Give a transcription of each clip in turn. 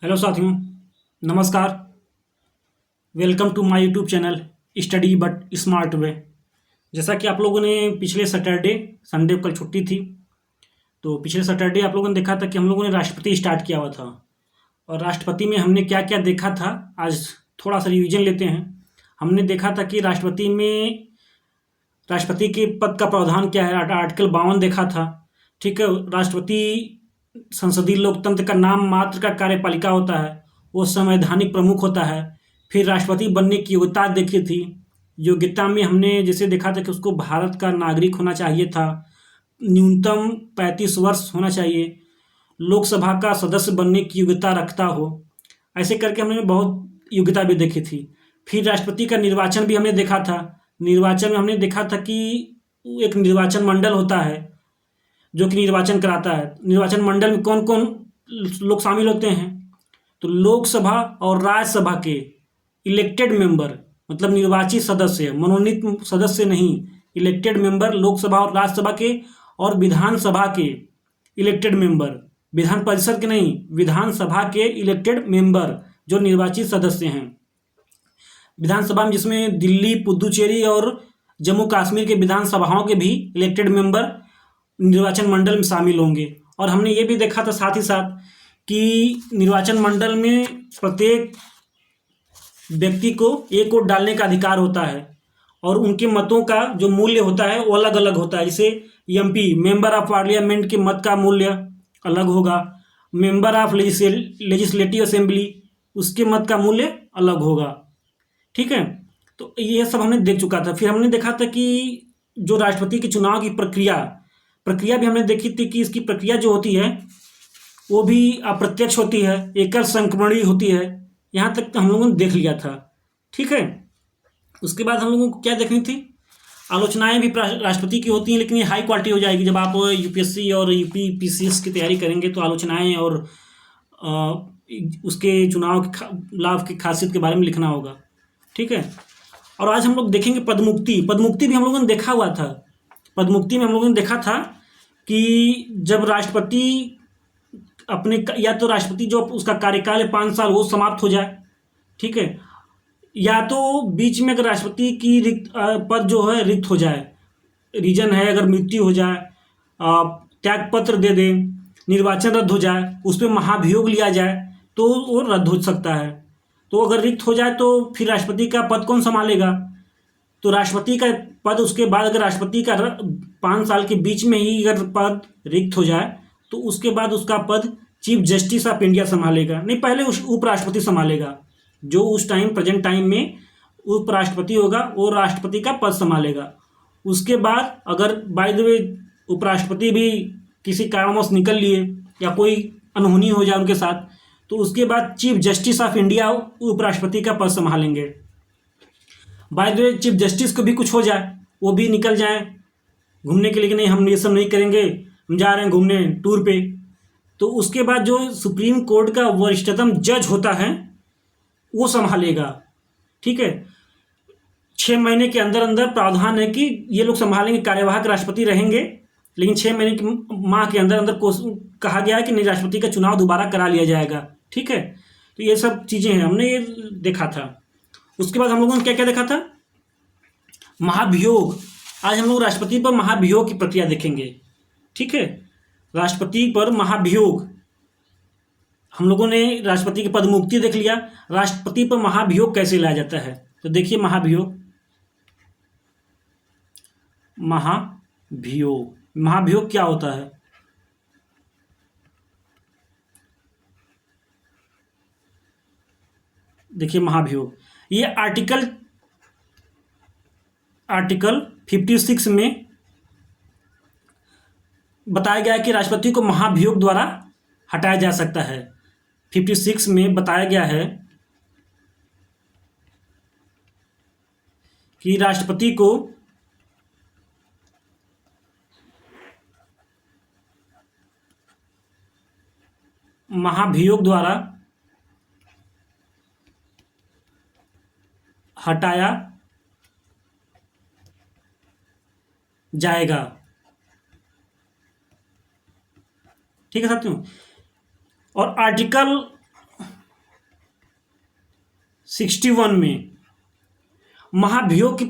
Hello साथियों, नमस्कार। Welcome to my YouTube channel study but smart way. जैसा कि आप लोगों ने पिछले सैटरडे, संडे को कल छुट्टी थी, तो पिछले सैटरडे आप लोगों ने देखा था कि हम लोगों ने राष्ट्रपति स्टार्ट किया हुआ था। और राष्ट्रपति में हमने क्या क्या देखा था, आज थोड़ा सा रिवीजन लेते हैं। हमने देखा था कि राष्ट्रपति के पद का प्रावधान क्या है, आर्टिकल 52 देखा था। ठीक है, राष्ट्रपति संसदीय लोकतंत्र का नाम मात्र का कार्यपालिका होता है, वो संवैधानिक प्रमुख होता है। फिर राष्ट्रपति बनने की योग्यता देखी थी। योग्यता में हमने जैसे देखा था कि उसको भारत का नागरिक होना चाहिए था, न्यूनतम 35 वर्ष होना चाहिए, लोकसभा का सदस्य बनने की योग्यता रखता हो। ऐसे करके हमने बहुत योग्यता भी देखी थी। फिर राष्ट्रपति का निर्वाचन भी हमने देखा था। निर्वाचन में हमने देखा था कि एक निर्वाचन मंडल होता है जो कि निर्वाचन कराता है। निर्वाचन मंडल में कौन कौन लोग शामिल होते हैं, तो लोकसभा और राज्यसभा के इलेक्टेड मेंबर, मतलब निर्वाचित सदस्य, मनोनीत सदस्य नहीं, इलेक्टेड मेंबर लोकसभा और राज्यसभा के, और विधानसभा के इलेक्टेड मेंबर, विधान परिषद के नहीं, विधानसभा के इलेक्टेड मेंबर जो निर्वाचित सदस्य हैं। विधानसभा में जिसमें दिल्ली, पुदुचेरी और जम्मू कश्मीर के विधानसभाओं के भी इलेक्टेड मेंबर निर्वाचन मंडल में शामिल होंगे। और हमने ये भी देखा था साथ ही साथ कि निर्वाचन मंडल में प्रत्येक व्यक्ति को एक वोट डालने का अधिकार होता है, और उनके मतों का जो मूल्य होता है वो अलग अलग होता है। जैसे एमपी, मेंबर ऑफ पार्लियामेंट के मत का मूल्य अलग होगा, मेंबर ऑफ लेजिस्लेटिव असेंबली उसके मत का मूल्य अलग होगा। ठीक है, तो ये सब हमने देख चुका था। फिर हमने देखा था कि जो राष्ट्रपति के चुनाव की प्रक्रिया भी हमने देखी थी कि इसकी प्रक्रिया जो होती है वो भी अप्रत्यक्ष होती है, एकल संक्रमणीय होती है। यहाँ तक तो हम लोगों ने देख लिया था। ठीक है, उसके बाद हम लोगों को क्या देखनी थी, आलोचनाएं भी राष्ट्रपति की होती हैं, लेकिन ये हाई क्वालिटी हो जाएगी। जब आप यूपीएससी और यूपी पीसीएस की तैयारी करेंगे तो आलोचनाएं और उसके चुनाव के लाभ की खासियत के बारे में लिखना होगा। ठीक है, और आज हम लोग देखेंगे पदमुक्ति भी हम लोगों ने देखा हुआ था। पदमुक्ति में हम लोगों ने देखा था कि जब राष्ट्रपति अपने, या तो राष्ट्रपति जो उसका कार्यकाल है 5 साल वो समाप्त हो जाए, ठीक है, या तो बीच में अगर राष्ट्रपति की पद जो है रिक्त हो जाए, रीजन है अगर मृत्यु हो जाए, त्याग पत्र दे दे, निर्वाचन रद्द हो जाए, उस पर महाभियोग लिया जाए तो वो रद्द हो सकता है। तो अगर रिक्त हो जाए तो फिर राष्ट्रपति का पद कौन संभालेगा, तो राष्ट्रपति का पद उसके बाद, अगर राष्ट्रपति का 5 साल के बीच में ही अगर पद रिक्त हो जाए तो उसके बाद उसका पद चीफ जस्टिस ऑफ इंडिया संभालेगा, नहीं पहले उपराष्ट्रपति संभालेगा। जो उस टाइम प्रेजेंट टाइम में उपराष्ट्रपति होगा वो राष्ट्रपति का पद संभालेगा। उसके बाद अगर बाय द वे उपराष्ट्रपति भी किसी कारणवश निकल लिए या कोई अनहोनी हो जाए उनके साथ, तो उसके बाद चीफ जस्टिस ऑफ इंडिया उपराष्ट्रपति का पद संभालेंगे। By the way chief justice को भी कुछ हो जाए, वो भी निकल जाए घूमने के लिए कि नहीं हम ये सब नहीं करेंगे, हम जा रहे हैं घूमने टूर पे, तो उसके बाद जो सुप्रीम कोर्ट का वरिष्ठतम जज होता है वो संभालेगा। ठीक है, 6 महीने के अंदर अंदर प्रावधान है कि ये लोग संभालेंगे, कार्यवाहक राष्ट्रपति रहेंगे, लेकिन 6 महीने के माह के अंदर अंदर कहा गया है कि नहीं राष्ट्रपति का चुनाव दोबारा करा लिया जाएगा। ठीक है, तो ये सब चीज़ें हैं, हमने ये देखा था। उसके बाद हम लोगों ने क्या क्या देखा था, महाभियोग। आज हम लोग राष्ट्रपति पर महाभियोग की प्रक्रिया देखेंगे। ठीक है, राष्ट्रपति पर महाभियोग, हम लोगों ने राष्ट्रपति की पदमुक्ति देख लिया, राष्ट्रपति पर महाभियोग कैसे लाया जाता है। तो देखिए महाभियोग क्या होता है। देखिए महाभियोग, ये आर्टिकल 56 में बताया गया है कि राष्ट्रपति को महाभियोग द्वारा हटाया जा सकता है। 56 में बताया गया है कि राष्ट्रपति को महाभियोग द्वारा हटाया जाएगा। ठीक है साथियों, और आर्टिकल 61 में महाभियोग की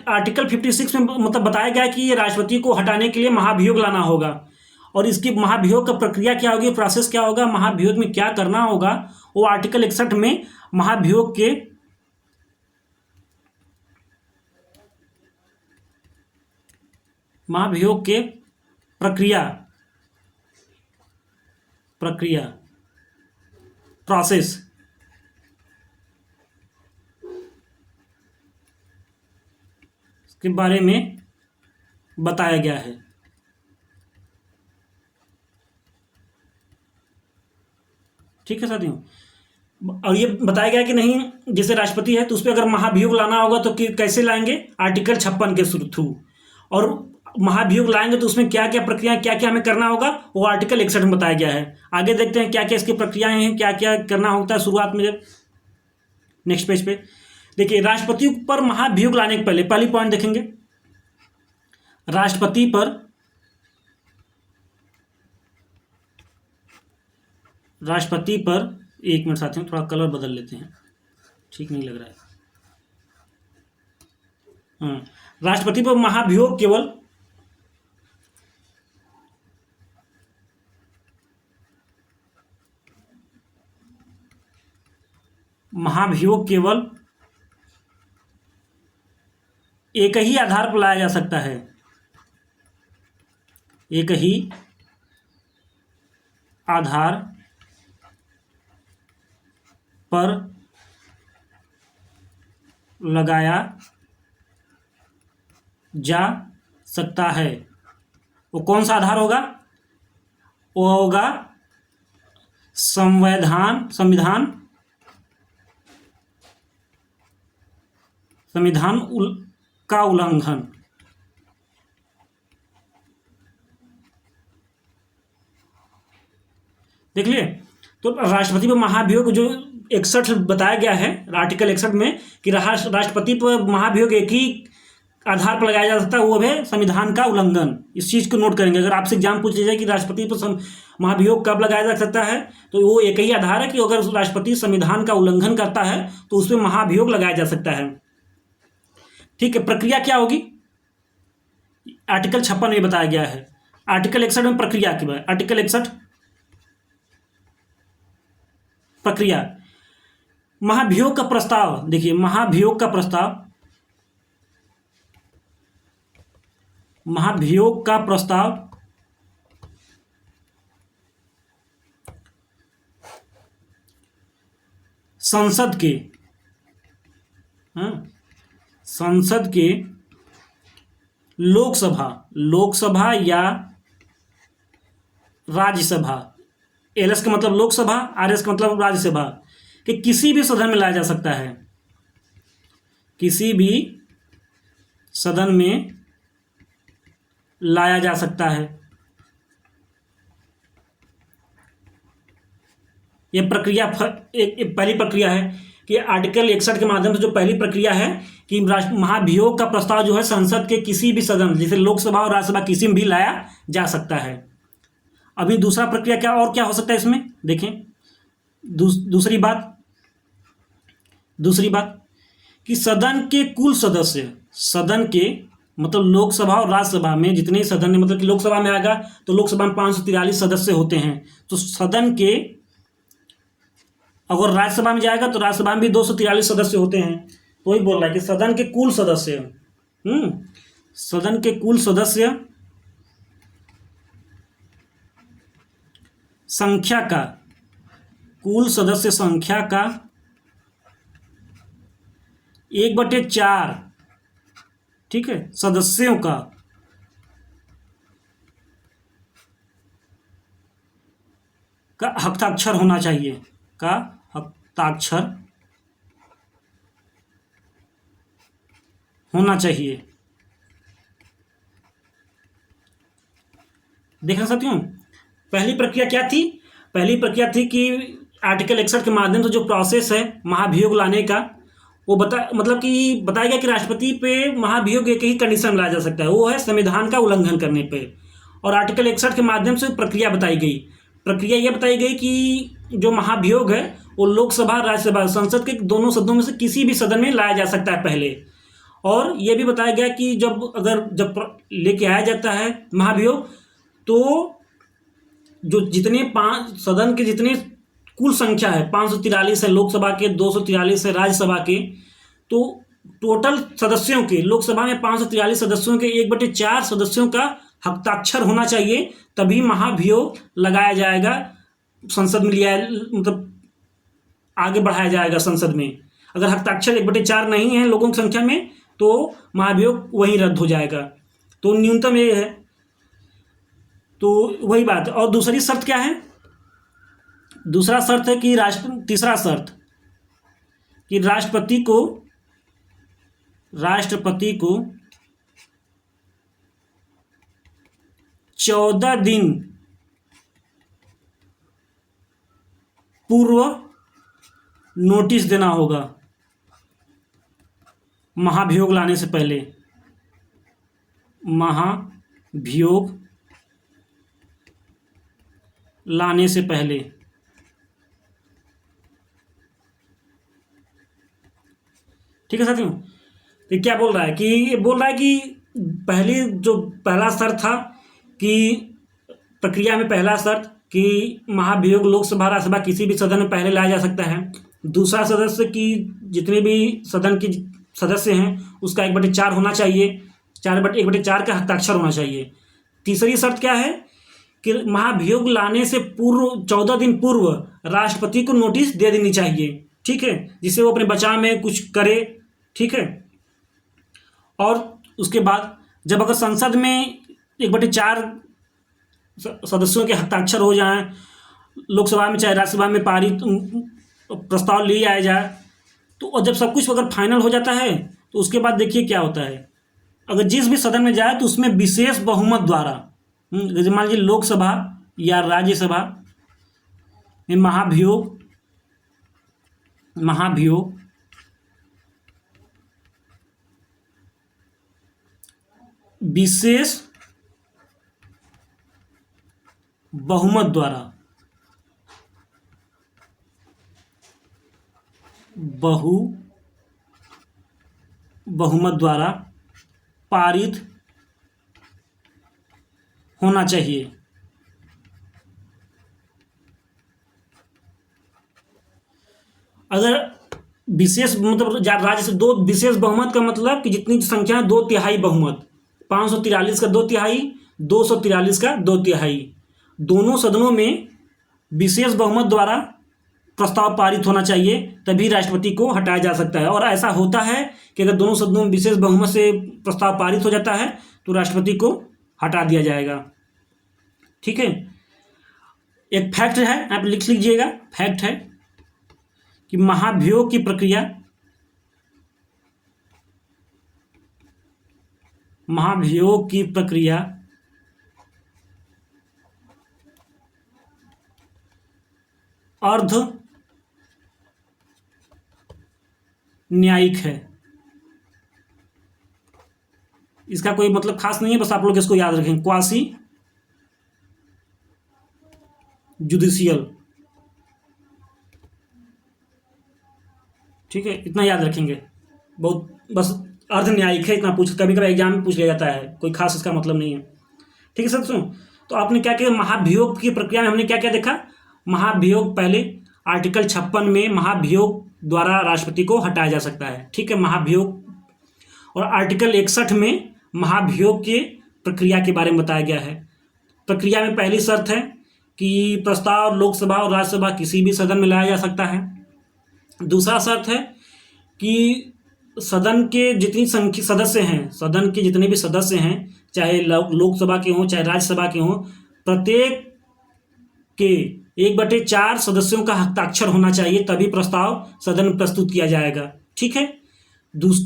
आर्टिकल 56 में मतलब बताया गया कि ये राष्ट्रपति को हटाने के लिए महाभियोग लाना होगा, और इसकी महाभियोग का प्रक्रिया क्या होगी, प्रोसेस क्या होगा, महाभियोग में क्या करना होगा, वो आर्टिकल 61 में महाभियोग के प्रक्रिया प्रोसेस के बारे में बताया गया है। ठीक है साथियों, और ये बताया गया कि नहीं, जैसे राष्ट्रपति है तो उस पर अगर महाभियोग लाना होगा तो कैसे लाएंगे, आर्टिकल 56 के थ्रू, और महाभियोग लाएंगे तो उसमें क्या क्या प्रक्रिया, क्या क्या हमें करना होगा, वो आर्टिकल 61 में बताया गया है। आगे देखते हैं क्या क्या इसकी प्रक्रियाएं हैं, क्या क्या करना होता है शुरुआत में। जब नेक्स्ट पेज पे देखिए, राष्ट्रपति पर महाभियोग लाने के पहली पॉइंट देखेंगे, राष्ट्रपति पर एक मिनट साथियों, थोड़ा कलर बदल लेते हैं, ठीक नहीं लग रहा है। राष्ट्रपति पर महाभियोग केवल एक ही आधार पर लाया जा सकता है, एक ही आधार पर लगाया जा सकता है। वो कौन सा आधार होगा, वो होगा संविधान का उल्लंघन। देख लिए, तो राष्ट्रपति पर महाभियोग जो 61 बताया गया है आर्टिकल 61 में कि राष्ट्रपति पर महाभियोग एक ही आधार पर लगाया जा सकता है, वो है संविधान का उल्लंघन। इस चीज़ को नोट करेंगे। अगर आपसे एग्जाम पूछ लिया जाए कि राष्ट्रपति पर महाभियोग कब लगाया जा सकता है, तो वो एक ही आधार है कि अगर राष्ट्रपति संविधान का उल्लंघन करता है तो उस पर महाभियोग लगाया जा सकता है। ठीक है, प्रक्रिया क्या होगी, आर्टिकल 56 में बताया गया है। आर्टिकल 61 में प्रक्रिया की बात, आर्टिकल 61 प्रक्रिया, महाभियोग का प्रस्ताव। देखिए, महाभियोग का प्रस्ताव संसद के लोकसभा या राज्यसभा, एलएस का मतलब लोकसभा, आरएस का मतलब राज्यसभा कि किसी भी सदन में लाया जा सकता है, किसी भी सदन में लाया जा सकता है। यह प्रक्रिया एक पहली प्रक्रिया है कि आर्टिकल 61 के माध्यम से जो पहली प्रक्रिया है कि महाभियोग का प्रस्ताव जो है संसद के किसी भी सदन, जैसे लोकसभा और राज्यसभा, किसी में भी लाया जा सकता है। अभी दूसरा प्रक्रिया क्या हो सकता है इसमें, देखें। दूसरी बात कि सदन के कुल सदस्य, सदन के मतलब लोकसभा और राज्यसभा में जितने सदन, मतलब कि लोकसभा में आएगा तो लोकसभा में 543 सदस्य होते हैं, तो सदन के, अगर राज्यसभा में जाएगा तो राज्यसभा में भी 243 सदस्य होते हैं। तो वही बोल रहा है कि सदन के कुल सदस्य संख्या का, कुल सदस्य संख्या का 1/4, ठीक है, सदस्यों का हस्ताक्षर होना चाहिए, देखना साथियों। पहली प्रक्रिया क्या थी, पहली प्रक्रिया थी कि आर्टिकल 61 के माध्यम से जो प्रोसेस है महाभियोग लाने का, वो बताया गया कि राष्ट्रपति पे महाभियोग एक ही कंडीशन लाया जा सकता है, वो है संविधान का उल्लंघन करने पे। और आर्टिकल 61 के माध्यम से प्रक्रिया बताई गई। प्रक्रिया ये बताई गई कि जो महाभियोग है वो लोकसभा राज्यसभा संसद के दोनों सदनों में से किसी भी सदन में लाया जा सकता है पहले। और ये भी बताया गया कि जब लेके आया जाता है महाभियोग, तो जो जितने 5 सदन के जितने कुल संख्या है 543 है लोकसभा के, 243 है राज्यसभा के, तो टोटल सदस्यों के लोकसभा में 543 सदस्यों के 1/4 सदस्यों का हस्ताक्षर होना चाहिए, तभी महाभियोग लगाया जाएगा, संसद में लिया मतलब आगे बढ़ाया जाएगा संसद में। अगर हस्ताक्षर 1/4 नहीं है लोगों की संख्या में तो महाभियोग वहीं रद्द हो जाएगा। तो न्यूनतम ये है, तो वही बात। और दूसरी शर्त क्या है? दूसरा शर्त है कि तीसरा शर्त कि राष्ट्रपति को 14 दिन पूर्व नोटिस देना होगा महाभियोग लाने से पहले। महाभियोग लाने से पहले ठीक है साथियों। तो क्या बोल रहा है कि ये बोल रहा है कि पहला शर्त था कि प्रक्रिया में पहला शर्त कि महाभियोग लोकसभा राज्यसभा किसी भी सदन में पहले लाया जा सकता है। दूसरा सदस्य की जितने भी सदन के सदस्य हैं उसका 1/4 होना चाहिए, 1/4 का हस्ताक्षर होना चाहिए। तीसरी शर्त क्या है कि महाभियोग लाने से पूर्व 14 दिन पूर्व राष्ट्रपति को नोटिस दे देनी चाहिए, ठीक है, जिससे वो अपने बचाव में कुछ करे, ठीक है। और उसके बाद जब अगर संसद में 1/4 सदस्यों के हस्ताक्षर हो जाएं, लोकसभा में चाहे राज्यसभा में पारित प्रस्ताव ले आया जाए, तो और जब सब कुछ अगर फाइनल हो जाता है तो उसके बाद देखिए क्या होता है। अगर जिस भी सदन में जाए तो उसमें विशेष बहुमत द्वारा, जैसे मान लीजिए लोकसभा या राज्यसभा में महाभियोग विशेष बहुमत द्वारा बहुमत द्वारा पारित होना चाहिए। अगर विशेष मतलब राज्य से 2 विशेष बहुमत का मतलब कि जितनी संख्या है 2/3 बहुमत, 543 का 2/3, 243 का 2/3, दोनों सदनों में विशेष बहुमत द्वारा प्रस्ताव पारित होना चाहिए, तभी राष्ट्रपति को हटाया जा सकता है। और ऐसा होता है कि अगर दोनों सदनों में विशेष बहुमत से प्रस्ताव पारित हो जाता है तो राष्ट्रपति को हटा दिया जाएगा, ठीक है। एक फैक्ट है, आप लिख लीजिएगा, फैक्ट है कि महाभियोग की प्रक्रिया अर्ध न्यायिक है। इसका कोई मतलब खास नहीं है, बस आप लोग इसको याद रखें, क्वासी जुडिशियल, ठीक है, इतना याद रखेंगे। बहुत बस अर्ध न्यायिक है, इतना कभी कभी एग्जाम में पूछ लिया जाता है, कोई खास इसका मतलब नहीं है, ठीक है सर। सुनो, तो आपने क्या किया, महाभियोग की प्रक्रिया में हमने क्या क्या देखा। महाभियोग पहले आर्टिकल 56 में महाभियोग द्वारा राष्ट्रपति को हटाया जा सकता है, ठीक है, महाभियोग। और आर्टिकल 61 में महाभियोग के प्रक्रिया के बारे में बताया गया है। प्रक्रिया में पहली शर्त है कि प्रस्ताव लोकसभा और राज्यसभा किसी भी सदन में लाया जा सकता है। दूसरा शर्त है कि सदन के जितनी संख्या सदस्य हैं, सदन के जितने भी सदस्य हैं, चाहे लोकसभा के हों चाहे राज्यसभा के हों, प्रत्येक के 1/4 सदस्यों का हस्ताक्षर होना चाहिए, तभी प्रस्ताव सदन में प्रस्तुत किया जाएगा, ठीक है।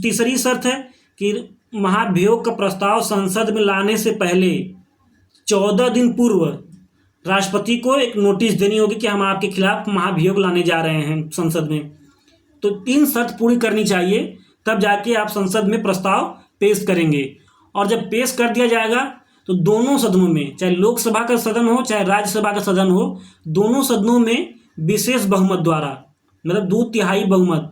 तीसरी शर्त है कि महाभियोग का प्रस्ताव संसद में लाने से पहले 14 दिन पूर्व राष्ट्रपति को एक नोटिस देनी होगी कि हम आपके खिलाफ महाभियोग लाने जा रहे हैं संसद में। तो 3 शर्त पूरी करनी चाहिए, तब जाके आप संसद में प्रस्ताव पेश करेंगे। और जब पेश कर दिया जाएगा तो दोनों सदनों में, चाहे लोकसभा का सदन हो चाहे राज्यसभा का सदन हो, दोनों सदनों में विशेष बहुमत द्वारा, मतलब 2/3 बहुमत,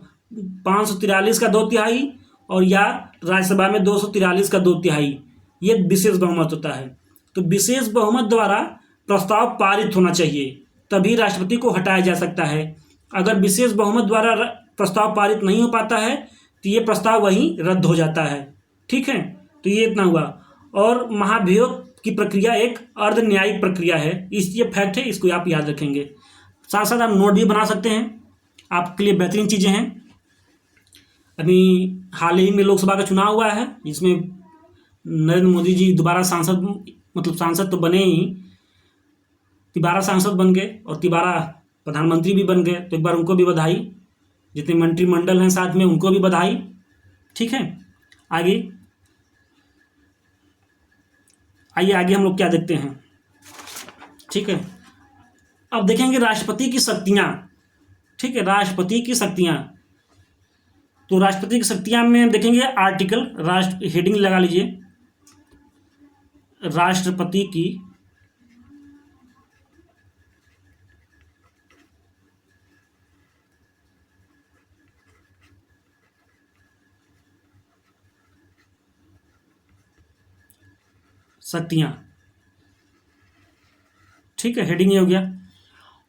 543 का 2/3 और या राज्यसभा में 243 का 2/3, ये विशेष बहुमत होता है। तो विशेष बहुमत द्वारा प्रस्ताव पारित होना चाहिए, तभी राष्ट्रपति को हटाया जा सकता है। अगर विशेष बहुमत द्वारा प्रस्ताव पारित नहीं हो पाता है तो ये प्रस्ताव वहीं रद्द हो जाता है। ठीक है, तो ये इतना हुआ। और महाभियोग की प्रक्रिया एक अर्ध न्यायिक प्रक्रिया है, ये फैक्ट है, इसको आप याद रखेंगे। साथ साथ आप नोट भी बना सकते हैं, आपके लिए बेहतरीन चीज़ें हैं। अभी हाल ही में लोकसभा का चुनाव हुआ है, जिसमें नरेंद्र मोदी जी दोबारा सांसद, मतलब सांसद तो बने ही, तिबारा सांसद बन गए और तिबारा प्रधानमंत्री भी बन गए। तो एक बार उनको भी बधाई, जितने मंत्रिमंडल हैं साथ में उनको भी बधाई। ठीक है, आगे आइए आगे हम लोग क्या देखते हैं। ठीक है, अब देखेंगे राष्ट्रपति की शक्तियाँ। ठीक है, राष्ट्रपति की शक्तियाँ, तो राष्ट्रपति की शक्तियाँ में देखेंगे आर्टिकल, हेडिंग लगा लीजिए, राष्ट्रपति की शक्तियाँ। ठीक है, हेडिंग ये हो गया।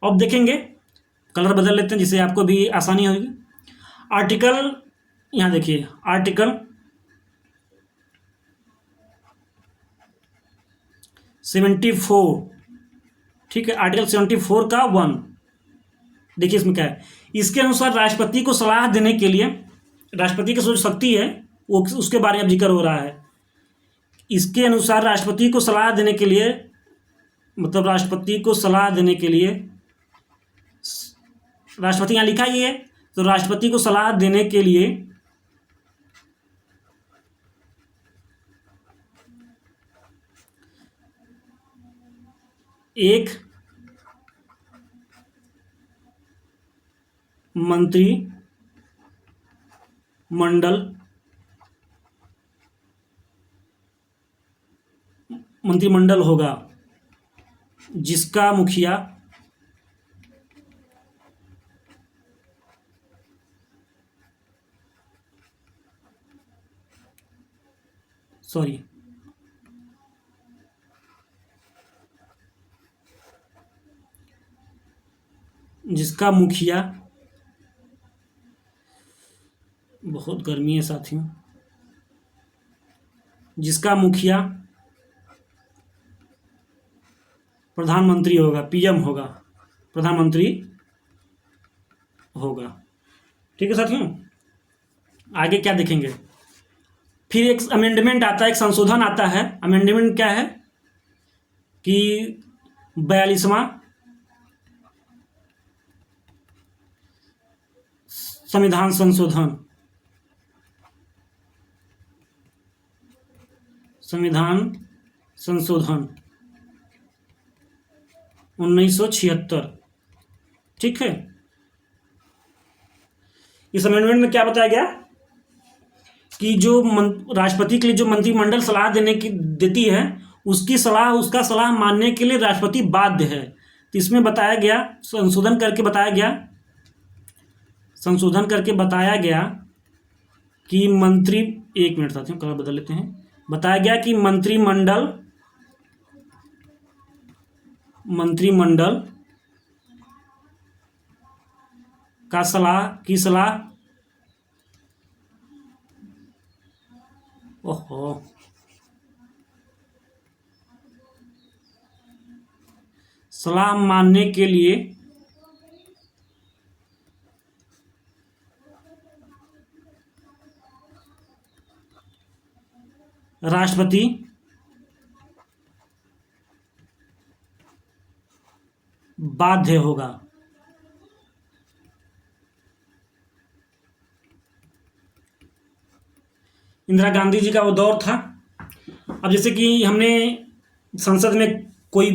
अब देखेंगे, कलर बदल लेते हैं जिससे आपको भी आसानी होगी। आर्टिकल, यहाँ देखिए आर्टिकल 74। ठीक है, आर्टिकल 74 का 1, देखिए इसमें क्या है। इसके अनुसार राष्ट्रपति को सलाह देने के लिए, राष्ट्रपति की जो शक्ति है वो उसके बारे में जिक्र हो रहा है। इसके अनुसार राष्ट्रपति को सलाह देने के लिए, मतलब राष्ट्रपति को सलाह देने के लिए, राष्ट्रपति यहाँ लिखा ही है, तो राष्ट्रपति को सलाह देने के लिए एक मंत्रिमंडल होगा, जिसका मुखिया बहुत गर्मी है साथियों, जिसका मुखिया प्रधानमंत्री होगा, पीएम होगा, प्रधानमंत्री होगा। ठीक है साथियों, आगे क्या देखेंगे। फिर एक अमेंडमेंट आता है, एक संशोधन आता है। अमेंडमेंट क्या है कि 42वां संविधान संशोधन, 1976। ठीक है, इस अमेंडमेंट में क्या बताया गया कि जो राष्ट्रपति के लिए जो मंत्रिमंडल सलाह देती है, उसका सलाह मानने के लिए राष्ट्रपति बाध्य है। तो इसमें बताया गया, संशोधन करके बताया गया कि एक मिनट साथियों, कलर बदल लेते हैं। बताया गया कि मंत्रिमंडल का सलाह मानने के लिए राष्ट्रपति बाध्य होगा। इंदिरा गांधी जी का वो दौर था। अब जैसे कि हमने संसद में कोई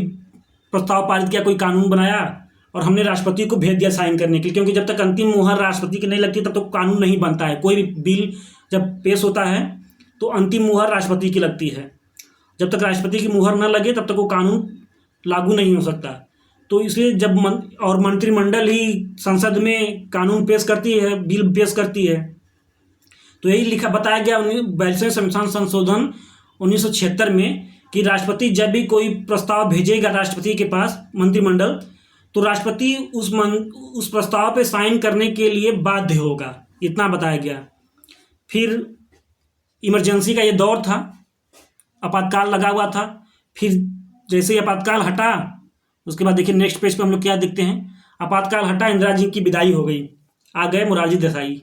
प्रस्ताव पारित किया, कोई कानून बनाया और हमने राष्ट्रपति को भेज दिया साइन करने के लिए, क्योंकि जब तक अंतिम मुहर राष्ट्रपति की नहीं लगती तब तक कानून नहीं बनता है। कोई भी बिल जब पेश होता है तो अंतिम मुहर राष्ट्रपति की लगती है। जब तक राष्ट्रपति की मुहर न लगे तब तक वो कानून लागू नहीं हो सकता। तो इसलिए जब और मंत्रिमंडल ही संसद में कानून पेश करती है, बिल पेश करती है। तो यही लिखा बताया गया 42वें संविधान संशोधन 1976 में कि राष्ट्रपति जब भी कोई प्रस्ताव भेजेगा राष्ट्रपति के पास मंत्रिमंडल, तो राष्ट्रपति उस प्रस्ताव पे साइन करने के लिए बाध्य होगा, इतना बताया गया। फिर इमरजेंसी का ये दौर था, आपातकाल लगा हुआ था। फिर जैसे ही आपातकाल हटा, उसके बाद देखिए नेक्स्ट पेज पे हम लोग क्या देखते हैं, आपातकाल हटा, इंदिरा जी की विदाई हो गई, आ गए मोरारजी देसाई।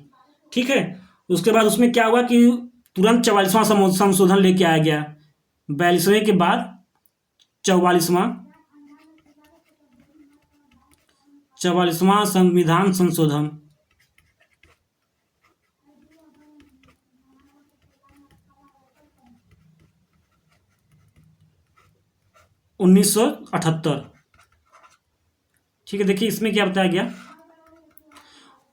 ठीक है, उसके बाद उसमें क्या हुआ कि तुरंत 44वां संशोधन लेके आया गया, 42वें के बाद 44वां संविधान संशोधन 1978। ठीक है, देखिए इसमें क्या बताया गया,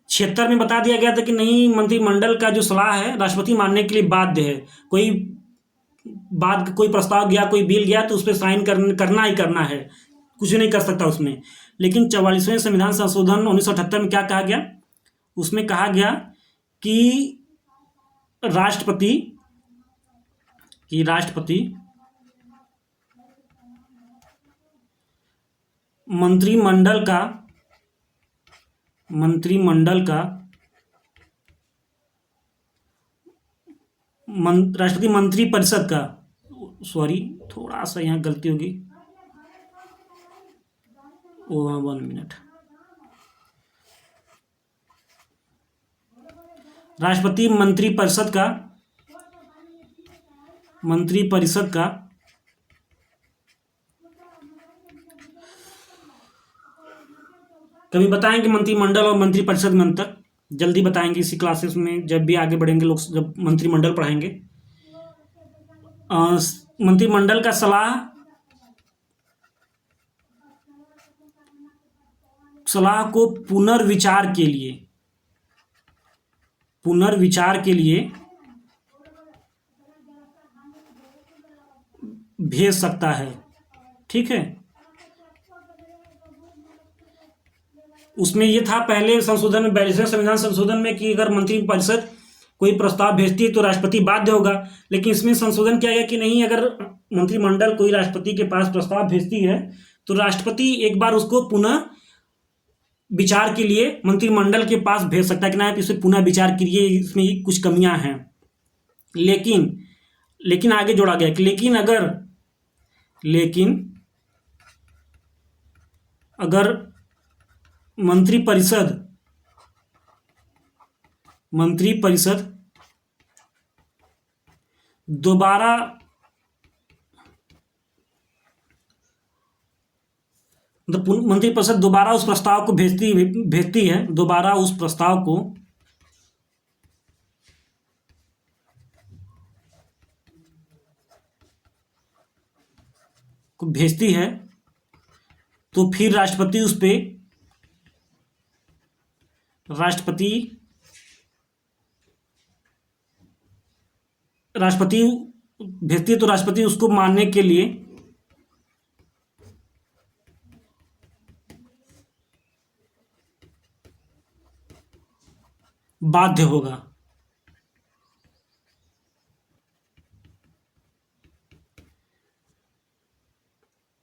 76 में बता दिया गया था कि नहीं, मंत्रिमंडल का जो सलाह है राष्ट्रपति मानने के लिए बाध्य है। कोई प्रस्ताव गया, कोई बिल गया, तो उस पर साइन करना ही करना है, कुछ नहीं कर सकता उसमें। लेकिन 44वें संविधान संशोधन 1978 में क्या कहा गया, उसमें कहा गया कि राष्ट्रपति मंत्रिमंडल का राष्ट्रपति मंत्रिपरिषद का, सॉरी थोड़ा सा यहाँ गलती होगी, 1 मिनट, राष्ट्रपति मंत्रिपरिषद का कभी बताएंगे मंत्रिमंडल और मंत्रिपरिषद में अंतर, जल्दी बताएंगे इसी क्लासेस में, जब भी आगे बढ़ेंगे लोग, जब मंत्रिमंडल पढ़ाएंगे। मंत्रिमंडल का सलाह को पुनर्विचार के लिए भेज सकता है। ठीक है, उसमें ये था पहले संशोधन में, 42वें संविधान संशोधन में, कि अगर मंत्रिपरिषद कोई प्रस्ताव भेजती है तो राष्ट्रपति बाध्य होगा। लेकिन इसमें संशोधन किया गया कि नहीं, अगर मंत्रिमंडल कोई राष्ट्रपति के पास प्रस्ताव भेजती है तो राष्ट्रपति एक बार उसको पुनः विचार के लिए मंत्रिमंडल के पास भेज सकता है कि ना, इसे पुनः विचार कीजिए, इसमें कुछ कमियां हैं। लेकिन आगे जोड़ा गया कि लेकिन अगर मंत्रिपरिषद दोबारा मंत्रिपरिषद दोबारा उस प्रस्ताव को भेजती है, दोबारा उस प्रस्ताव को भेजती है, तो फिर राष्ट्रपति भेजती है, तो राष्ट्रपति उसको मानने के लिए बाध्य होगा।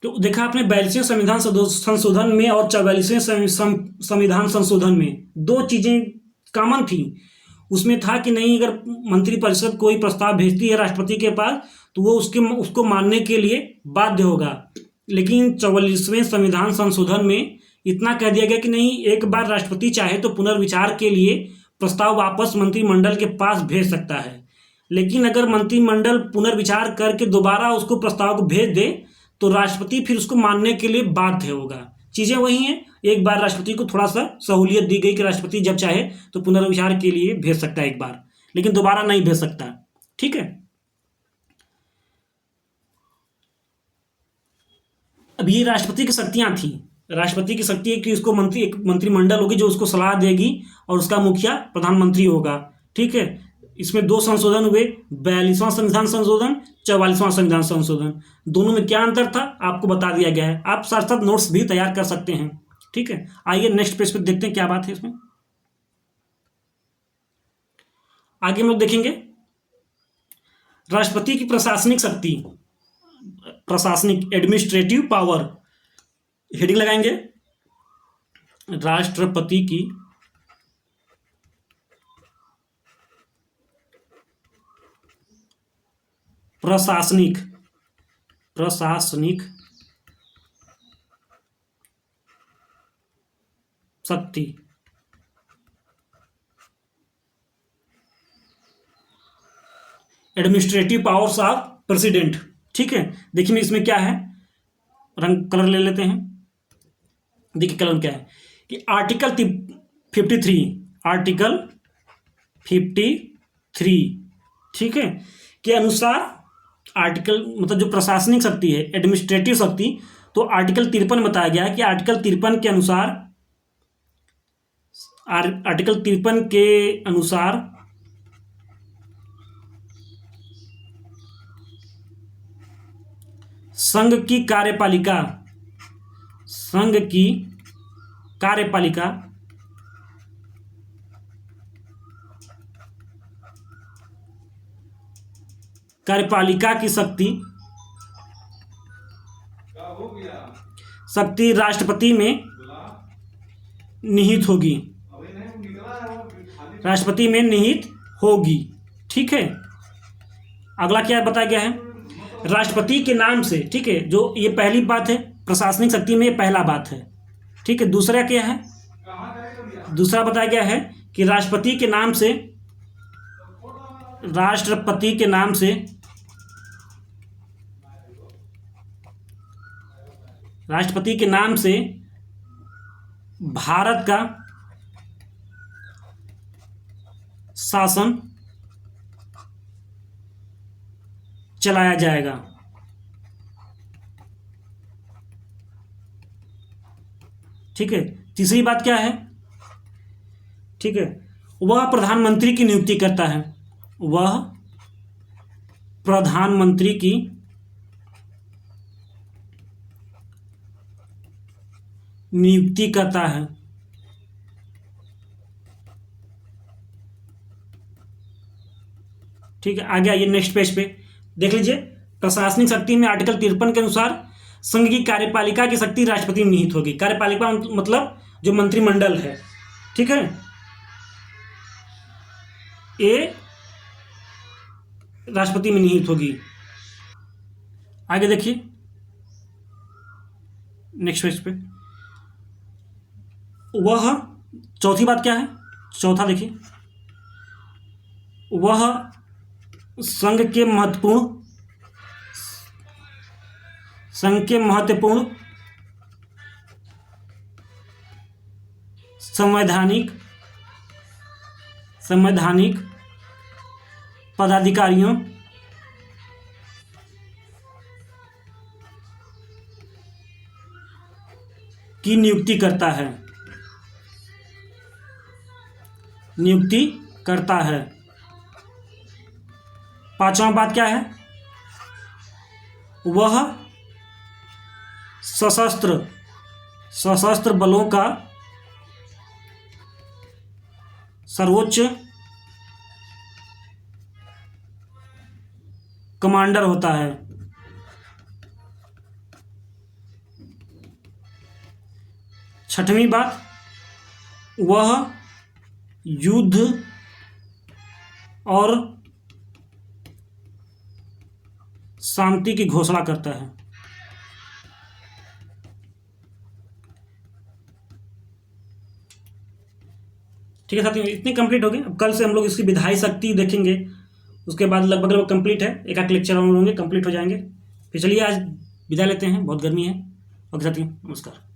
तो देखा आपने 42वें संविधान संशोधन में और 44वें संविधान संशोधन में दो चीजें कॉमन थी। उसमें था कि नहीं, अगर मंत्रिपरिषद कोई प्रस्ताव भेजती है राष्ट्रपति के पास तो वो उसको मानने के लिए बाध्य होगा। लेकिन 44वें संविधान संशोधन में इतना कह दिया गया कि नहीं, एक बार राष्ट्रपति चाहे तो पुनर्विचार के लिए प्रस्ताव वापस मंत्रिमंडल के पास भेज सकता है। लेकिन अगर मंत्रिमंडल पुनर्विचार करके दोबारा उसको प्रस्ताव को भेज दे तो राष्ट्रपति फिर उसको मानने के लिए बाध्य होगा। चीजें वही हैं, एक बार राष्ट्रपति को थोड़ा सा सहूलियत दी गई कि राष्ट्रपति जब चाहे तो पुनर्विचार के लिए भेज सकता है एक बार, लेकिन दोबारा नहीं भेज सकता। ठीक है, अब ये राष्ट्रपति की शक्तियां थी। राष्ट्रपति की शक्ति है कि उसको मंत्रिमंडल होगी जो उसको सलाह देगी और उसका मुखिया प्रधानमंत्री होगा। ठीक है, इसमें 2 संशोधन हुए, 42वां संविधान संशोधन, 44वां संविधान संशोधन। दोनों में क्या अंतर था आपको बता दिया गया है। आप साथ साथ नोट्स भी तैयार कर सकते हैं। ठीक है, आइए नेक्स्ट पेज पे देखते हैं क्या बात है इसमें। आगे हम लोग देखेंगे राष्ट्रपति की प्रशासनिक शक्ति, प्रशासनिक एडमिनिस्ट्रेटिव पावर। हेडिंग लगाएंगे राष्ट्रपति की प्रशासनिक शक्ति। Administrative powers of president. ठीक है, देखिए इसमें क्या है, रंग कलर ले लेते हैं। देखिए कलर क्या है कि आर्टिकल 53 ठीक है के अनुसार, आर्टिकल मतलब जो प्रशासनिक शक्ति है, एडमिनिस्ट्रेटिव शक्ति, तो आर्टिकल 53 बताया गया है कि आर्टिकल 53 के अनुसार, आर्टिकल 53 के अनुसार संघ की कार्यपालिका की शक्ति राष्ट्रपति में निहित होगी, ठीक है। अगला क्या बताया गया है, राष्ट्रपति के नाम से, ठीक है, जो ये पहली बात है, प्रशासनिक शक्ति में ये पहला बात है। ठीक है, दूसरा क्या है, दूसरा बताया गया है कि राष्ट्रपति के नाम से भारत का शासन चलाया जाएगा। ठीक है, तीसरी बात क्या है, ठीक है, वह प्रधानमंत्री की नियुक्ति करता है, वह प्रधानमंत्री की नियुक्ति करता है। ठीक है, आगे आइए नेक्स्ट पेज पे देख लीजिए। प्रशासनिक शक्ति में आर्टिकल 53 के अनुसार संघ की कार्यपालिका की शक्ति राष्ट्रपति में निहित होगी। कार्यपालिका मतलब जो मंत्रिमंडल है, ठीक है, ये राष्ट्रपति में निहित होगी। आगे देखिए नेक्स्ट पेज पे, वह चौथी बात क्या है, चौथा देखिए, वह संघ के महत्वपूर्ण संवैधानिक पदाधिकारियों की नियुक्ति करता है। पांचवा बात क्या है, वह सशस्त्र बलों का सर्वोच्च कमांडर होता है। छठवीं बात, वह युद्ध और शांति की घोषणा करता है। ठीक है साथियों, इतनी कंप्लीट हो गई। अब कल से हम लोग इसकी विधायी शक्ति देखेंगे, उसके बाद लगभग कंप्लीट है, एक आध लेक्चर हम होंगे, कंप्लीट हो जाएंगे। फिर चलिए आज विदा लेते हैं, बहुत गर्मी है। ओके साथियों, नमस्कार।